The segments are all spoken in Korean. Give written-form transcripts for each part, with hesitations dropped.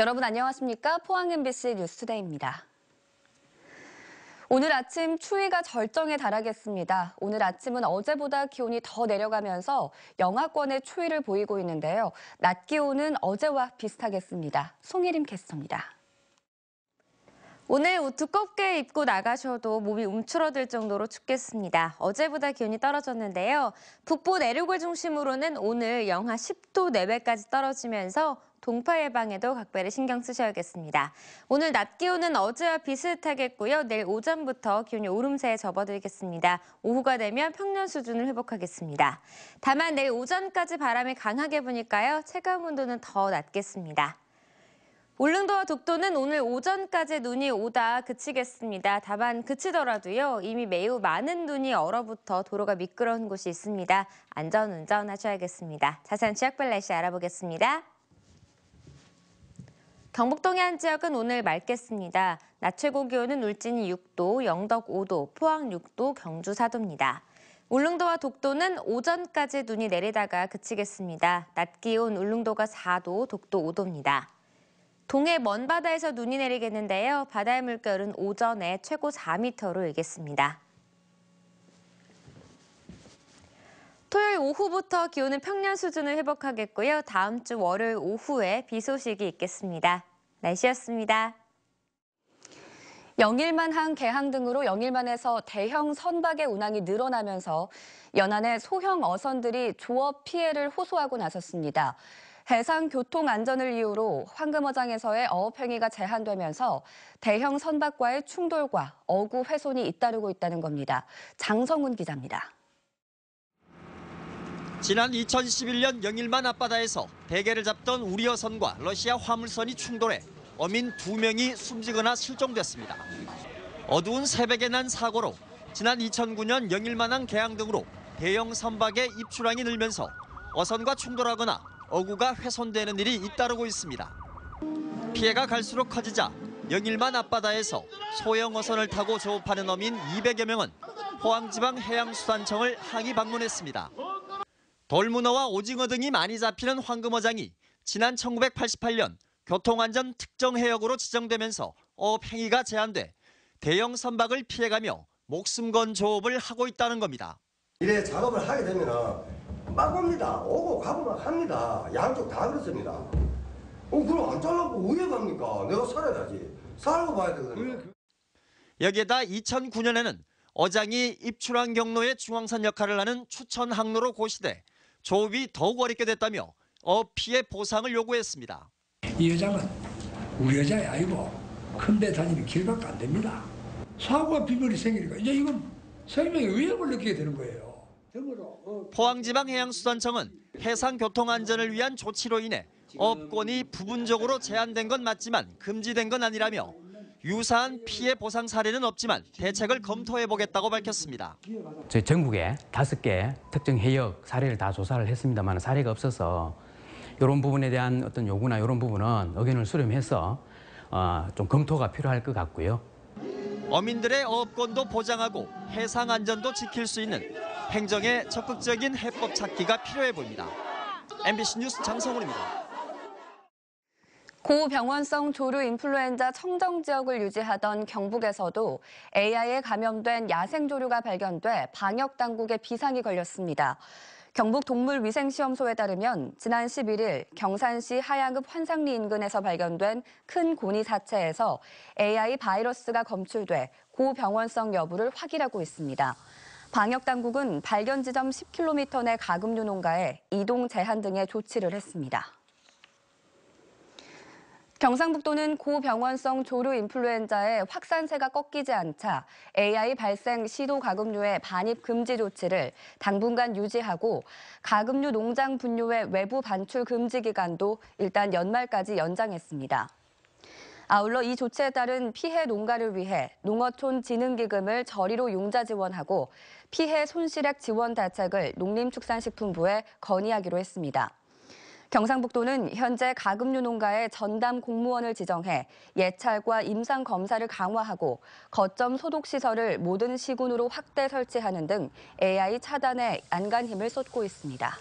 여러분 안녕하십니까? 포항 MBC 뉴스투데이입니다. 오늘 아침 추위가 절정에 달하겠습니다. 오늘 아침은 어제보다 기온이 더 내려가면서 영하권의 추위를 보이고 있는데요. 낮 기온은 어제와 비슷하겠습니다. 송혜림 캐스터입니다. 오늘 옷 두껍게 입고 나가셔도 몸이 움츠러들 정도로 춥겠습니다. 어제보다 기온이 떨어졌는데요. 북부 내륙을 중심으로는 오늘 영하 10도 내외까지 떨어지면서 동파 예방에도 각별히 신경 쓰셔야겠습니다. 오늘 낮 기온은 어제와 비슷하겠고요. 내일 오전부터 기온이 오름세에 접어들겠습니다. 오후가 되면 평년 수준을 회복하겠습니다. 다만 내일 오전까지 바람이 강하게 부니까요. 체감 온도는 더 낮겠습니다. 울릉도와 독도는 오늘 오전까지 눈이 오다 그치겠습니다. 다만 그치더라도요. 이미 매우 많은 눈이 얼어붙어 도로가 미끄러운 곳이 있습니다. 안전운전 하셔야겠습니다. 자세한 지역별 날씨 알아보겠습니다. 경북 동해안 지역은 오늘 맑겠습니다. 낮 최고 기온은 울진이 6도, 영덕 5도, 포항 6도, 경주 4도입니다. 울릉도와 독도는 오전까지 눈이 내리다가 그치겠습니다. 낮 기온 울릉도가 4도, 독도 5도입니다. 동해 먼바다에서 눈이 내리겠는데요. 바다의 물결은 오전에 최고 4m로 일겠습니다. 토요일 오후부터 기온은 평년 수준을 회복하겠고요. 다음 주 월요일 오후에 비 소식이 있겠습니다. 날씨였습니다. 영일만항 개항 등으로 영일만에서 대형 선박의 운항이 늘어나면서 연안의 소형 어선들이 조업 피해를 호소하고 나섰습니다. 해상 교통 안전을 이유로 황금어장에서의 어업 행위가 제한되면서 대형 선박과의 충돌과 어구 훼손이 잇따르고 있다는 겁니다. 장성훈 기자입니다. 지난 2011년 영일만 앞바다에서 대게를 잡던 우리어선과 러시아 화물선이 충돌해 어민 2명이 숨지거나 실종됐습니다. 어두운 새벽에 난 사고로 지난 2009년 영일만항 개항 등으로 대형 선박의 입출항이 늘면서 어선과 충돌하거나 어구가 훼손되는 일이 잇따르고 있습니다. 피해가 갈수록 커지자 영일만 앞바다에서 소형 어선을 타고 조업하는 어민 200여 명은 포항지방해양수산청을 항의 방문했습니다. 돌문어와 오징어 등이 많이 잡히는 황금어장이 지난 1988년 교통안전 특정해역으로 지정되면서 어업 행위가 제한돼 대형 선박을 피해가며 목숨 건 조업을 하고 있다는 겁니다. 이래 작업을 하게 되면 막 옵니다. 오고 가고 막 합니다. 양쪽 다 그렇습니다. 그럼 안 잘라고 왜 갑니까? 내가 살아야지. 살고 봐야 되거든요. 여기에다 2009년에는 어장이 입출항 경로의 중앙선 역할을 하는 추천 항로로 고시돼 조업이 더욱 어렵게 됐다며 어업 피해 보상을 요구했습니다. 이 여장은 우리 여장이 아니고 큰 배 다니는 길밖에 안 됩니다. 사고와 비밀이 생기니까 이제 이건 생명의 위협을 느끼게 되는 거예요. 포항지방해양수산청은 해상교통안전을 위한 조치로 인해 어업권이 부분적으로 제한된 건 맞지만 금지된 건 아니라며 유사한 피해 보상 사례는 없지만 대책을 검토해보겠다고 밝혔습니다. 저희 전국에 5개 특정 해역 사례를 다 조사를 했습니다만 사례가 없어서 이런 부분에 대한 어떤 요구나 이런 부분은 의견을 수렴해서 좀 검토가 필요할 것 같고요. 어민들의 어업권도 보장하고 해상 안전도 지킬 수 있는 행정의 적극적인 해법 찾기가 필요해 보입니다. MBC 뉴스 장성훈입니다. 고병원성 조류 인플루엔자 청정 지역을 유지하던 경북에서도 AI에 감염된 야생조류가 발견돼 방역 당국에 비상이 걸렸습니다. 경북동물위생시험소에 따르면 지난 11일 경산시 하양읍 환상리 인근에서 발견된 큰 고니 사체에서 AI 바이러스가 검출돼 고병원성 여부를 확인하고 있습니다. 방역 당국은 발견 지점 10km 내 가금류 농가에 이동 제한 등의 조치를 했습니다. 경상북도는 고병원성 조류 인플루엔자의 확산세가 꺾이지 않자 AI 발생 시도 가금류의 반입 금지 조치를 당분간 유지하고 가금류 농장 분뇨의 외부 반출 금지 기간도 일단 연말까지 연장했습니다. 아울러 이 조치에 따른 피해 농가를 위해 농어촌 진흥기금을 저리로 융자 지원하고 피해 손실액 지원 대책을 농림축산식품부에 건의하기로 했습니다. 경상북도는 현재 가금류 농가에 전담 공무원을 지정해 예찰과 임상 검사를 강화하고 거점 소독 시설을 모든 시군으로 확대 설치하는 등 AI 차단에 안간 힘을 쏟고 있습니다.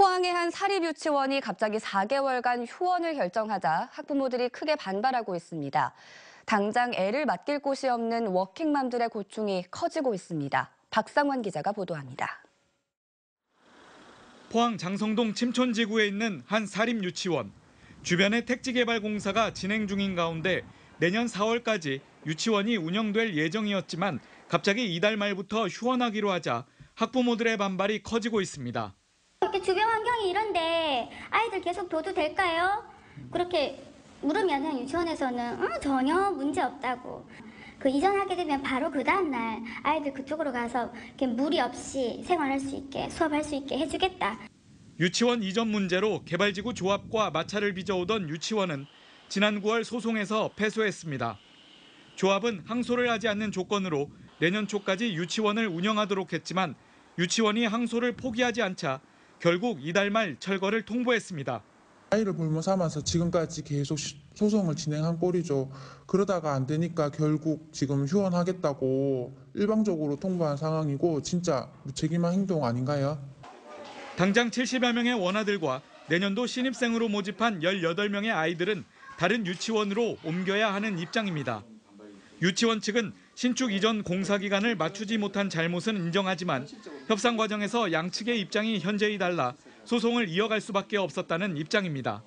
포항의 한 사립유치원이 갑자기 4개월간 휴원을 결정하자 학부모들이 크게 반발하고 있습니다. 당장 애를 맡길 곳이 없는 워킹맘들의 고충이 커지고 있습니다. 박상원 기자가 보도합니다. 포항 장성동 침촌지구에 있는 한 사립유치원. 주변에 택지개발공사가 진행 중인 가운데 내년 4월까지 유치원이 운영될 예정이었지만 갑자기 이달 말부터 휴원하기로 하자 학부모들의 반발이 커지고 있습니다. 이렇게 주변 환경이 이런데 아이들 계속 둬도 될까요? 그렇게 물으면은 유치원에서는 전혀 문제 없다고. 그 이전하게 되면 바로 그 다음날 아이들 그쪽으로 가서 이렇게 무리 없이 생활할 수 있게 수업할 수 있게 해주겠다. 유치원 이전 문제로 개발지구 조합과 마찰을 빚어오던 유치원은 지난 9월 소송에서 패소했습니다. 조합은 항소를 하지 않는 조건으로 내년 초까지 유치원을 운영하도록 했지만 유치원이 항소를 포기하지 않자 결국 이달 말 철거를 통보했습니다. 아이를 볼모 삼아서 지금까지 계속 소송을 진행한 꼴이죠. 그러다가 안 되니까 결국 지금 휴원하겠다고 일방적으로 통보한 상황이고 진짜 무책임한 행동 아닌가요? 당장 70여 명의 원아들과 내년도 신입생으로 모집한 18명의 아이들은 다른 유치원으로 옮겨야 하는 입장입니다. 유치원 측은 신축 이전 공사 기간을 맞추지 못한 잘못은 인정하지만 협상 과정에서 양측의 입장이 현저히 달라 소송을 이어갈 수밖에 없었다는 입장입니다.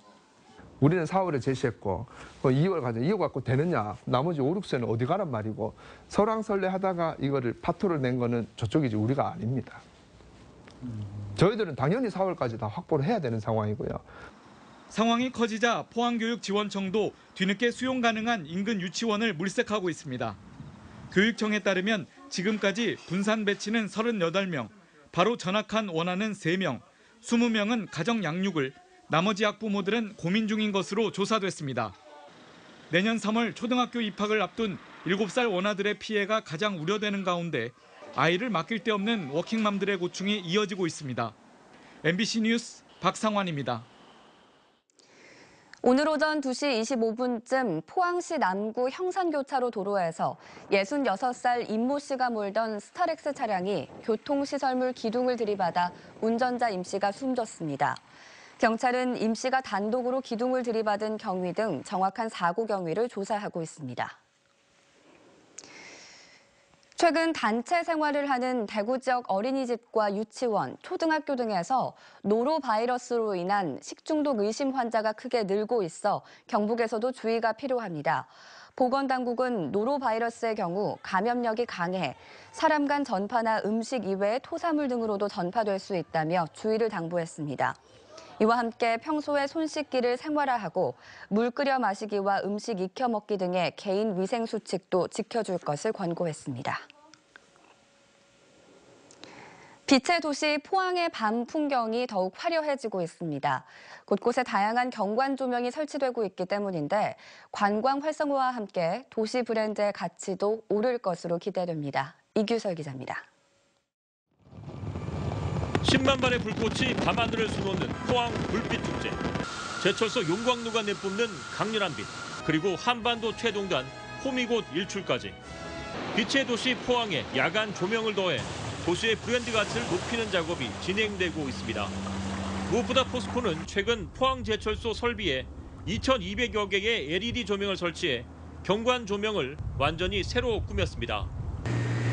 우리는 4월에 제시했고 2월 가자. 이거 갖고 되느냐. 나머지 5, 6세는 어디 가란 말이고 설왕설래하다가 이거를 파토를 낸 거는 저쪽이지 우리가 아닙니다. 저희들은 당연히 4월까지 다 확보를 해야 되는 상황이고요. 상황이 커지자 포항교육지원청도 뒤늦게 수용 가능한 인근 유치원을 물색하고 있습니다. 교육청에 따르면 지금까지 분산 배치는 38명, 바로 전학한 원아는 3명, 20명은 가정 양육을, 나머지 학부모들은 고민 중인 것으로 조사됐습니다. 내년 3월 초등학교 입학을 앞둔 7살 원아들의 피해가 가장 우려되는 가운데 아이를 맡길 데 없는 워킹맘들의 고충이 이어지고 있습니다. MBC 뉴스 박상환입니다. 오늘 오전 2시 25분쯤 포항시 남구 형산교차로 도로에서 66살 임모 씨가 몰던 스타렉스 차량이 교통시설물 기둥을 들이받아 운전자 임 씨가 숨졌습니다. 경찰은 임 씨가 단독으로 기둥을 들이받은 경위 등 정확한 사고 경위를 조사하고 있습니다. 최근 단체 생활을 하는 대구 지역 어린이집과 유치원, 초등학교 등에서 노로바이러스로 인한 식중독 의심 환자가 크게 늘고 있어 경북에서도 주의가 필요합니다. 보건당국은 노로바이러스의 경우 감염력이 강해 사람 간 전파나 음식 이외의 토사물 등으로도 전파될 수 있다며 주의를 당부했습니다. 이와 함께 평소에 손 씻기를 생활화하고 물 끓여 마시기와 음식 익혀 먹기 등의 개인 위생 수칙도 지켜줄 것을 권고했습니다. 빛의 도시 포항의 밤 풍경이 더욱 화려해지고 있습니다. 곳곳에 다양한 경관 조명이 설치되고 있기 때문인데 관광 활성화와 함께 도시 브랜드의 가치도 오를 것으로 기대됩니다. 이규설 기자입니다. 10만 발의 불꽃이 밤하늘을 수놓는 포항 불빛축제. 제철소 용광로가 내뿜는 강렬한 빛, 그리고 한반도 최동단 호미곶 일출까지. 빛의 도시 포항에 야간 조명을 더해 도시의 브랜드 가치를 높이는 작업이 진행되고 있습니다. 무엇보다 포스코는 최근 포항 제철소 설비에 2,200여 개의 LED 조명을 설치해 경관 조명을 완전히 새로 꾸몄습니다.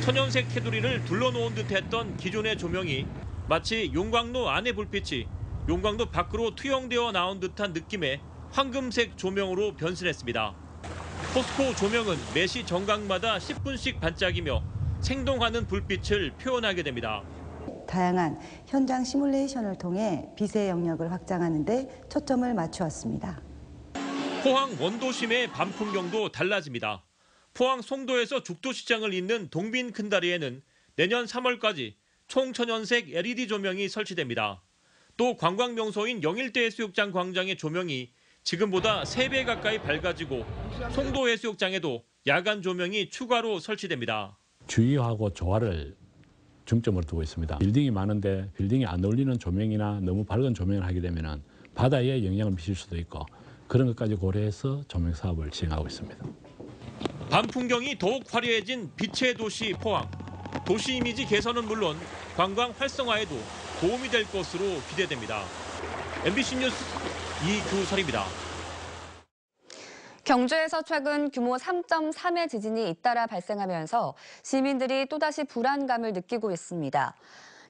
천연색 테두리를 둘러놓은 듯했던 기존의 조명이 마치 용광로 안의 불빛이 용광로 밖으로 투영되어 나온 듯한 느낌의 황금색 조명으로 변신했습니다. 포스코 조명은 매시 정각마다 10분씩 반짝이며 생동하는 불빛을 표현하게 됩니다. 다양한 현장 시뮬레이션을 통해 빛의 영역을 확장하는 데 초점을 맞추었습니다. 포항 원도심의 밤 풍경도 달라집니다. 포항 송도에서 죽도시장을 잇는 동빈 큰다리에는 내년 3월까지 총 천연색 LED 조명이 설치됩니다. 또 관광명소인 영일대 해수욕장 광장의 조명이 지금보다 3배 가까이 밝아지고 송도 해수욕장에도 야간 조명이 추가로 설치됩니다. 주의하고 조화를 중점으로 두고 있습니다. 빌딩이 많은데 빌딩이 안 어울리는 조명이나 너무 밝은 조명을 하게 되면 바다에 영향을 미칠 수도 있고 그런 것까지 고려해서 조명 사업을 진행하고 있습니다. 밤 풍경이 더욱 화려해진 빛의 도시 포항. 도시 이미지 개선은 물론 관광 활성화에도 도움이 될 것으로 기대됩니다. MBC 뉴스 이규설입니다. 경주에서 최근 규모 3.3의 지진이 잇따라 발생하면서 시민들이 또다시 불안감을 느끼고 있습니다.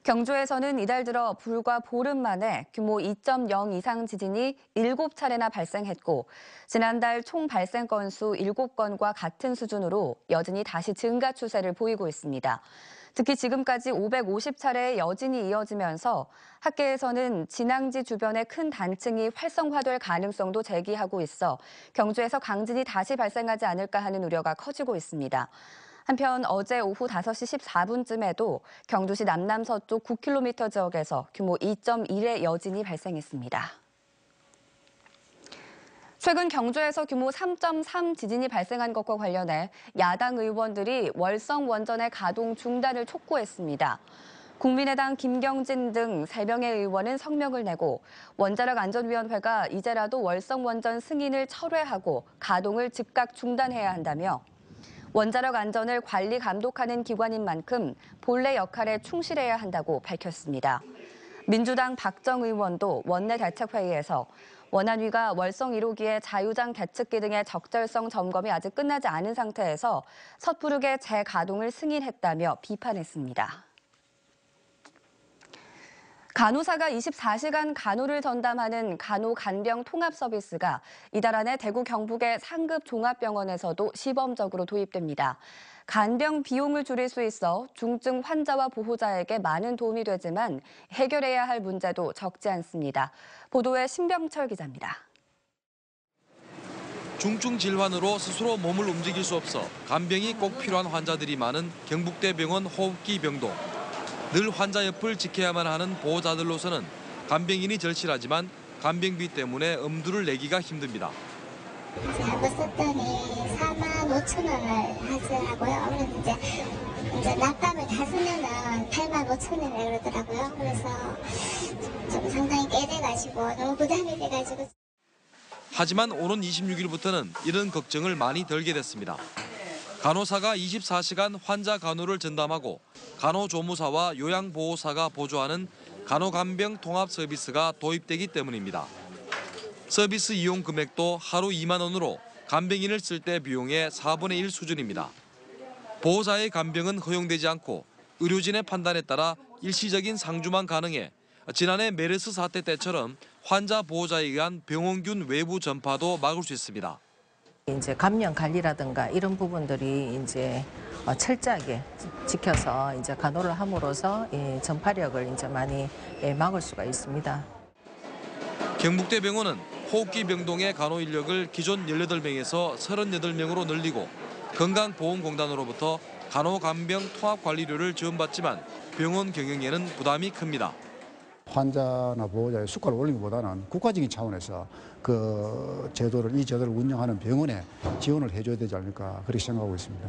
경주에서는 이달 들어 불과 보름 만에 규모 2.0 이상 지진이 7차례나 발생했고 지난달 총 발생 건수 7건과 같은 수준으로 여전히 다시 증가 추세를 보이고 있습니다. 특히 지금까지 550차례의 여진이 이어지면서 학계에서는 진앙지 주변의 큰 단층이 활성화될 가능성도 제기하고 있어 경주에서 강진이 다시 발생하지 않을까 하는 우려가 커지고 있습니다. 한편 어제 오후 5시 14분쯤에도 경주시 남남서쪽 9km 지역에서 규모 2.1의 여진이 발생했습니다. 최근 경주에서 규모 3.3 지진이 발생한 것과 관련해 야당 의원들이 월성 원전의 가동 중단을 촉구했습니다. 국민의당 김경진 등 3명의 의원은 성명을 내고 원자력 안전위원회가 이제라도 월성 원전 승인을 철회하고 가동을 즉각 중단해야 한다며 원자력 안전을 관리 감독하는 기관인 만큼 본래 역할에 충실해야 한다고 밝혔습니다. 민주당 박정 의원도 원내대책회의에서 원안위가 월성 1호기의 자유장 계측기 등의 적절성 점검이 아직 끝나지 않은 상태에서 섣부르게 재가동을 승인했다며 비판했습니다. 간호사가 24시간 간호를 전담하는 간호간병 통합 서비스가 이달 안에 대구 경북의 상급 종합병원에서도 시범적으로 도입됩니다. 간병 비용을 줄일 수 있어 중증 환자와 보호자에게 많은 도움이 되지만 해결해야 할 문제도 적지 않습니다. 보도에 신병철 기자입니다. 중증 질환으로 스스로 몸을 움직일 수 없어 간병이 꼭 필요한 환자들이 많은 경북대병원 호흡기 병동. 늘 환자 옆을 지켜야만 하는 보호자들로서는 간병인이 절실하지만 간병비 때문에 엄두를 내기가 힘듭니다. 잘못 썼더니 45,000원을 하더라고요. 그래서 이제 낮밤을 다 쓰면은 85,000원이라 그러더라고요. 그래서 좀 상당히 깨돼가지고 너무 부담이 돼가지고. 하지만 오는 26일부터는 이런 걱정을 많이 덜게 됐습니다. 간호사가 24시간 환자 간호를 전담하고 간호조무사와 요양보호사가 보조하는 간호간병 통합 서비스가 도입되기 때문입니다. 서비스 이용 금액도 하루 2만 원으로 간병인을 쓸 때 비용의 4분의 1 수준입니다. 보호자의 간병은 허용되지 않고 의료진의 판단에 따라 일시적인 상주만 가능해 지난해 메르스 사태 때처럼 환자 보호자에 의한 병원균 외부 전파도 막을 수 있습니다. 이제 감염 관리라든가 이런 부분들이 이제 철저하게 지켜서 이제 간호를 함으로써 전파력을 이제 많이 막을 수가 있습니다. 경북대병원은 호흡기 병동의 간호 인력을 기존 18명에서 38명으로 늘리고 건강보험공단으로부터 간호간병 통합관리료를 지원받지만 병원 경영에는 부담이 큽니다. 환자나 보호자의 수가를 올리는 것보다는 국가적인 차원에서 이 제도를 운영하는 병원에 지원을 해줘야 되지 않을까 그렇게 생각하고 있습니다.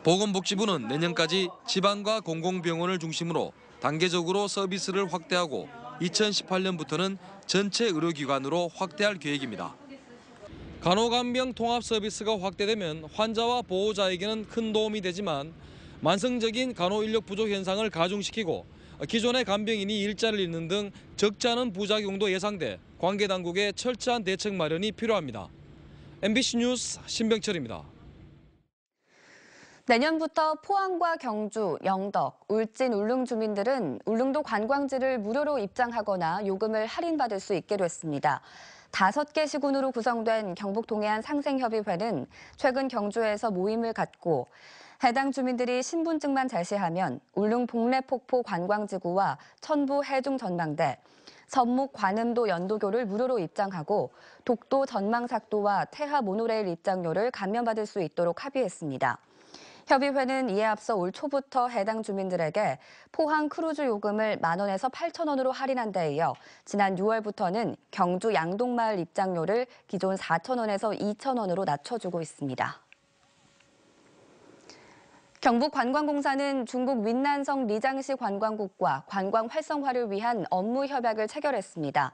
보건복지부는 내년까지 지방과 공공병원을 중심으로 단계적으로 서비스를 확대하고 2018년부터는 전체 의료기관으로 확대할 계획입니다. 간호간병 통합 서비스가 확대되면 환자와 보호자에게는 큰 도움이 되지만 만성적인 간호 인력 부족 현상을 가중시키고 기존의 간병인이 일자리를 잃는 등 적지 않은 부작용도 예상돼 관계 당국의 철저한 대책 마련이 필요합니다. MBC 뉴스 신병철입니다. 내년부터 포항과 경주, 영덕, 울진, 울릉 주민들은 울릉도 관광지를 무료로 입장하거나 요금을 할인받을 수 있게 됐습니다. 5개 시군으로 구성된 경북동해안 상생협의회는 최근 경주에서 모임을 갖고 해당 주민들이 신분증만 제시하면 울릉 복례폭포 관광지구와 천부 해중 전망대, 선묵 관음도 연도교를 무료로 입장하고 독도 전망삭도와 태하 모노레일 입장료를 감면받을 수 있도록 합의했습니다. 협의회는 이에 앞서 올 초부터 해당 주민들에게 포항 크루즈 요금을 만원에서 8,000원으로 할인한 데 이어 지난 6월부터는 경주 양동마을 입장료를 기존 4,000원에서 2,000원으로 낮춰주고 있습니다. 경북관광공사는 중국 윈난성 리장시 관광국과 관광 활성화를 위한 업무 협약을 체결했습니다.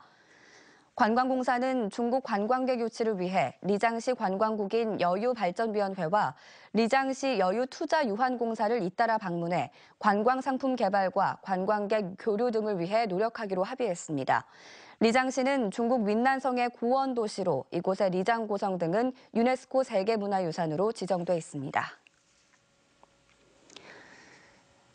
관광공사는 중국 관광객 유치를 위해 리장시 관광국인 여유발전위원회와 리장시 여유투자유한공사를 잇따라 방문해 관광상품 개발과 관광객 교류 등을 위해 노력하기로 합의했습니다. 리장시는 중국 윈난성의 고원 도시로 이곳의 리장고성 등은 유네스코 세계문화유산으로 지정돼 있습니다.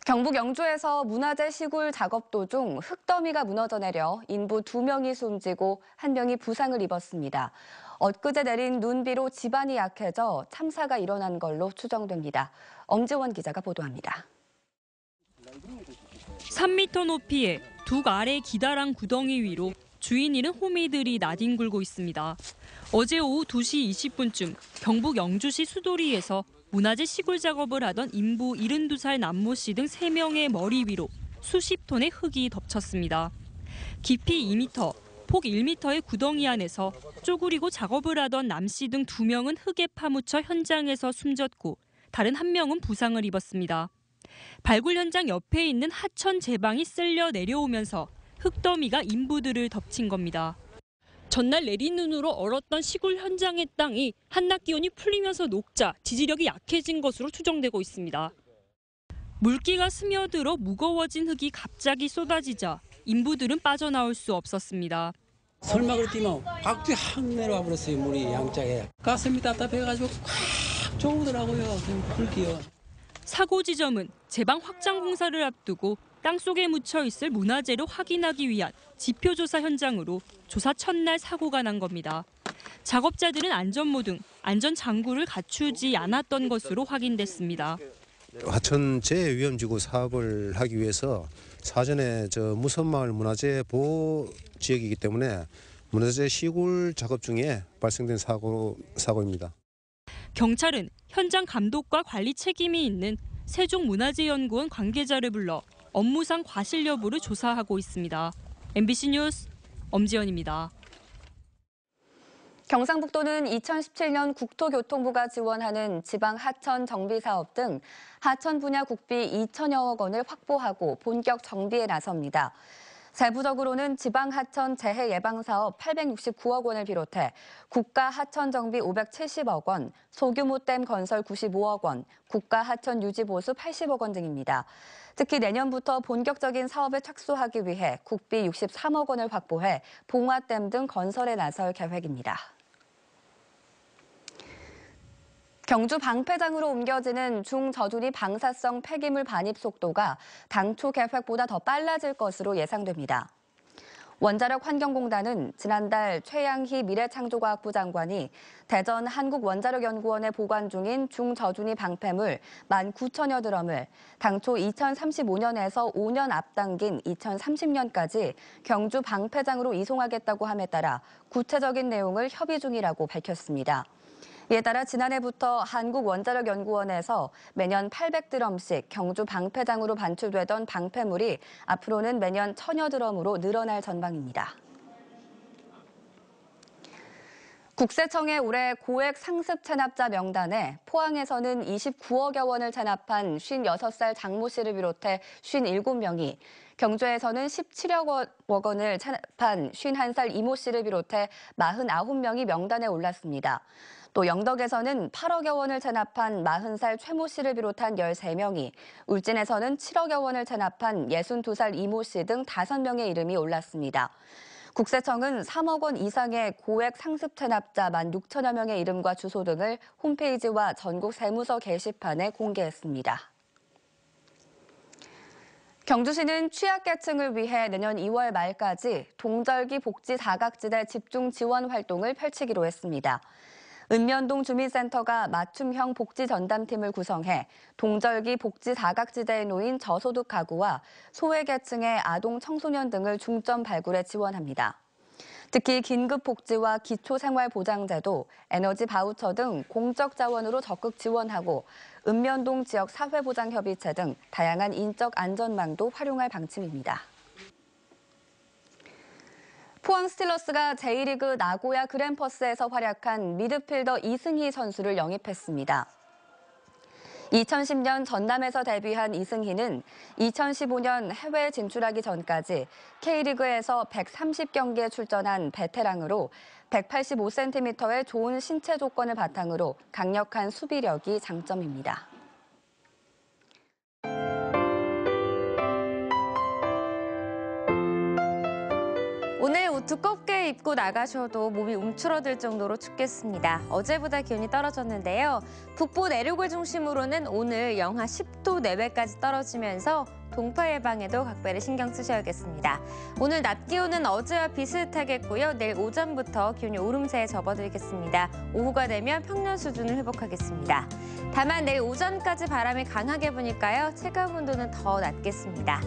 경북 영주에서 문화재 시굴 작업 도중 흙더미가 무너져 내려 인부 2명이 숨지고 1명이 부상을 입었습니다. 엊그제 내린 눈비로 지반이 약해져 참사가 일어난 걸로 추정됩니다. 엄지원 기자가 보도합니다. 3m 높이의 둑 아래 기다란 구덩이 위로 주인 잃은 호미들이 나뒹굴고 있습니다. 어제 오후 2시 20분쯤 경북 영주시 수도리에서 문화재 시굴 작업을 하던 인부 72살 남모 씨 등 3명의 머리 위로 수십 톤의 흙이 덮쳤습니다. 깊이 2m, 폭 1m의 구덩이 안에서 쪼그리고 작업을 하던 남 씨 등 2명은 흙에 파묻혀 현장에서 숨졌고 다른 1명은 부상을 입었습니다. 발굴 현장 옆에 있는 하천 제방이 쓸려 내려오면서 흙더미가 인부들을 덮친 겁니다. 전날 내린 눈으로 얼었던 시굴 현장의 땅이 한낮 기온이 풀리면서 녹자 지지력이 약해진 것으로 추정되고 있습니다. 물기가 스며들어 무거워진 흙이 갑자기 쏟아지자 인부들은 빠져나올 수 없었습니다. 설마 그랬더니 박쥐 확 내려와 버렸어요. 물이 양짝에. 가슴이 답답해가지고 꽉 쪼으더라고요. 흙이요. 사고 지점은 제방 확장 공사를 앞두고 땅속에 묻혀 있을 문화재를 확인하기 위한 지표조사 현장으로 조사 첫날 사고가 난 겁니다. 작업자들은 안전모 등 안전장구를 갖추지 않았던 것으로 확인됐습니다. 하천 재위험지구 사업을 하기 위해서 사전에 무선마을 문화재 보호 지역이기 때문에 문화재 시굴 작업 중에 발생된 사고입니다. 경찰은 현장 감독과 관리 책임이 있는 세종문화재연구원 관계자를 불러 업무상 과실 여부를 조사하고 있습니다. MBC 뉴스 엄지연입니다. 경상북도는 2017년 국토교통부가 지원하는 지방 하천 정비 사업 등 하천 분야 국비 2천여억 원을 확보하고 본격 정비에 나섭니다. 세부적으로는 지방 하천 재해 예방 사업 869억 원을 비롯해 국가 하천 정비 570억 원, 소규모 댐 건설 95억 원, 국가 하천 유지 보수 80억 원 등입니다. 특히 내년부터 본격적인 사업에 착수하기 위해 국비 63억 원을 확보해 봉화댐 등 건설에 나설 계획입니다. 경주 방패장으로 옮겨지는 중저준위 방사성 폐기물 반입 속도가 당초 계획보다 더 빨라질 것으로 예상됩니다. 원자력 환경공단은 지난달 최양희 미래창조과학부 장관이 대전 한국원자력연구원에 보관 중인 중저준위 방패물 19,000여 드럼을 당초 2035년에서 5년 앞당긴 2030년까지 경주 방패장으로 이송하겠다고 함에 따라 구체적인 내용을 협의 중이라고 밝혔습니다. 이에 따라 지난해부터 한국원자력연구원에서 매년 800드럼씩 경주 방패장으로 반출되던 방패물이 앞으로는 매년 1,000여 드럼으로 늘어날 전망입니다. 국세청의 올해 고액 상습 체납자 명단에 포항에서는 29억여 원을 체납한 56살 장모 씨를 비롯해 57명이, 경주에서는 17억 원을 체납한 51살 이모 씨를 비롯해 49명이 명단에 올랐습니다. 또 영덕에서는 8억여 원을 체납한 40살 최모 씨를 비롯한 13명이, 울진에서는 7억여 원을 체납한 62살 이모 씨 등 5명의 이름이 올랐습니다. 국세청은 3억 원 이상의 고액 상습 체납자 16,000여 명의 이름과 주소 등을 홈페이지와 전국 세무서 게시판에 공개했습니다. 경주시는 취약계층을 위해 내년 2월 말까지 동절기 복지 사각지대 집중 지원 활동을 펼치기로 했습니다. 읍면동 주민센터가 맞춤형 복지 전담팀을 구성해 동절기 복지 사각지대에 놓인 저소득 가구와 소외계층의 아동 청소년 등을 중점 발굴해 지원합니다. 특히 긴급복지와 기초생활보장제도, 에너지 바우처 등 공적 자원으로 적극 지원하고 읍면동 지역 사회보장협의체 등 다양한 인적 안전망도 활용할 방침입니다. 포항 스틸러스가 제1리그 나고야 그랜퍼스에서 활약한 미드필더 이승희 선수를 영입했습니다. 2010년 전남에서 데뷔한 이승희는 2015년 해외 진출하기 전까지 K리그에서 130경기에 출전한 베테랑으로 185cm의 좋은 신체 조건을 바탕으로 강력한 수비력이 장점입니다. 오늘 옷 두껍게 입고 나가셔도 몸이 움츠러들 정도로 춥겠습니다. 어제보다 기온이 떨어졌는데요. 북부 내륙을 중심으로는 오늘 영하 10도 내외까지 떨어지면서 동파 예방에도 각별히 신경 쓰셔야겠습니다. 오늘 낮 기온은 어제와 비슷하겠고요. 내일 오전부터 기온이 오름세에 접어들겠습니다. 오후가 되면 평년 수준을 회복하겠습니다. 다만 내일 오전까지 바람이 강하게 부니까요. 체감 온도는 더 낮겠습니다.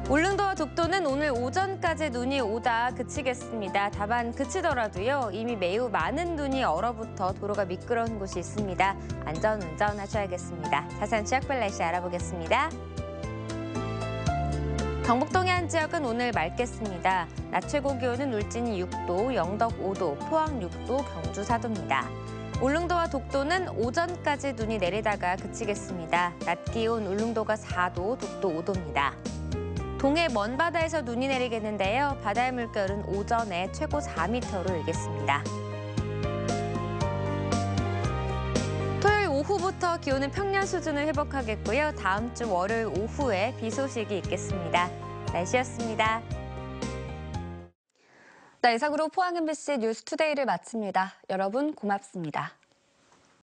울릉도와 독도는 오늘 오전까지 눈이 오다 그치겠습니다. 다만 그치더라도요. 이미 매우 많은 눈이 얼어붙어 도로가 미끄러운 곳이 있습니다. 안전운전 하셔야겠습니다. 자세한 지역별 날씨 알아보겠습니다. 경북 동해안 지역은 오늘 맑겠습니다. 낮 최고 기온은 울진이 6도, 영덕 5도, 포항 6도, 경주 4도입니다. 울릉도와 독도는 오전까지 눈이 내리다가 그치겠습니다. 낮 기온 울릉도가 4도, 독도 5도입니다. 동해 먼바다에서 눈이 내리겠는데요. 바다의 물결은 오전에 최고 4m로 일겠습니다. 토요일 오후부터 기온은 평년 수준을 회복하겠고요. 다음 주 월요일 오후에 비 소식이 있겠습니다. 날씨였습니다. 네, 이상으로 포항 MBC 뉴스투데이를 마칩니다. 여러분 고맙습니다.